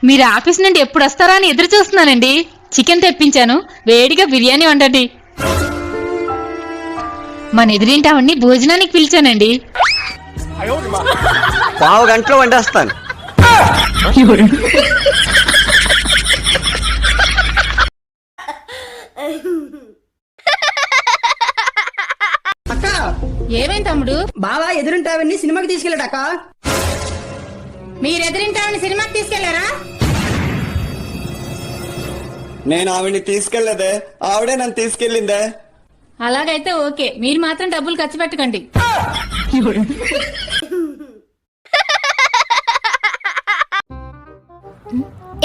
మీరు ఆఫీస్ నుండి ఎప్పుడు వస్తారా అని ఎదురు చూస్తున్నానండి. చికెన్ తెప్పించాను, వేడిగా బిర్యానీ వండండి. మన ఎదురింటావన్నీ భోజనానికి పిలిచానండి. పావు గంటలో వండేస్తాను. అక్క ఏమేం తమ్ముడు? బావా ఎదురుంటావని సినిమాకి తీసుకెళ్ళాడక్క. మీరు ఎదురింటావని సినిమాకి తీసుకెళ్లారా? నేను ఆవిడ్ని తీసుకెళ్లేదే, ఆవిడే నన్ను తీసుకెళ్ళిందే. అలాగైతే ఓకే, మీరు మాత్రం డబ్బులు ఖర్చు పెట్టకండి.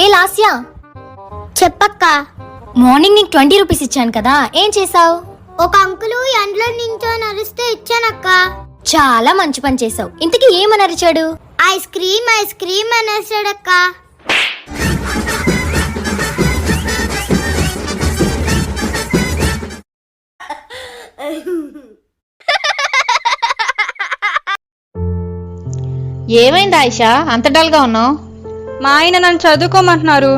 ఏ లాస్యా, చెప్పక్క. మార్నింగ్ నీకు 20 రూపీస్ ఇచ్చాను కదా, ఏం చేసావు? ఒక అంకులు ఎండ్లో నించో నరిస్తే ఇచ్చానక్క. చాలా మంచి పని చేసావు. ఇంతకీ ఏమని అరిచాడు? ఐస్ క్రీమ్ ఐస్ క్రీమ్ అనేసాడక్క. ఏమైంది ఆయిషా, అంత డల్గా ఉన్నావు? మా ఆయన నన్ను చదువుకోమంటున్నారు.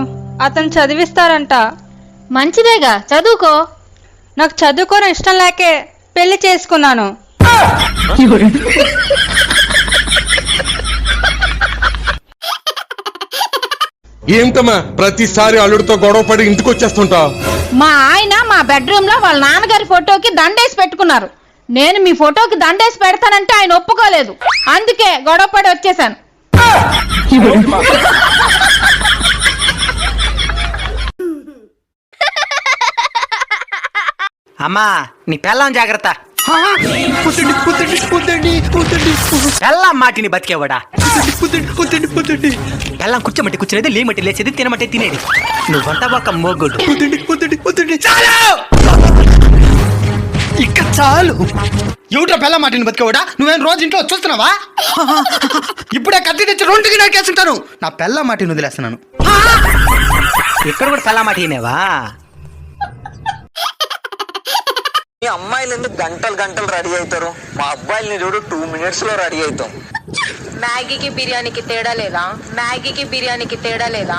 అతను చదివిస్తారంట. మంచిదేగా, చదువుకో. నాకు చదువుకోవడం ఇష్టం లేకే పెళ్లి చేసుకున్నాను. ఏంటమ్మా ప్రతిసారి అల్లుడితో గొడవపడి ఇంటికి వచ్చేస్తుంటావు? మా ఆయన మా బెడ్రూమ్ లో వాళ్ళ నాన్నగారి ఫోటోకి దండేసి పెట్టుకున్నారు. నేను మీ ఫోటోకి దండేసి పెడతానంటే ఆయన ఒప్పుకోలేదు. అందుకే గొడవపడి వచ్చేసాను. అమ్మా నీ పెళ్ళం జాగ్రత్త. పెళ్ళం మాటిని బతికేవాడా? పెళ్ళం కూర్చోమట్టి కూర్చునేది, లేమట్టి లేచేది, తినమట్టి తినేది. నువ్వంతా ఒక మోగుడు. ఇక చాలు. ఎవట్రా పెళ్ళం మాటిని బతికేవాడా? నువ్వేం రోజు ఇంట్లో చూస్తున్నావా? ఇప్పుడే కత్తి తెచ్చి రెండుకి నరికేస్తుంటాను. నా పెళ్ళం మాటిని వదిలేస్తున్నాను. ఇక్కడ కూడా పెళ్ళం మాటినేవా? మీ అమ్మాయిలు ఎందుకు గంటలు గంటలు రెడీ అవుతారు? మా అబ్బాయిల్ని చూడు 2 minutes లో రెడీ అవుతాం. మ్యాగీకి బిర్యానీకి తేడా లేదా? మ్యాగీకి బిర్యానీకి తేడా లేదా?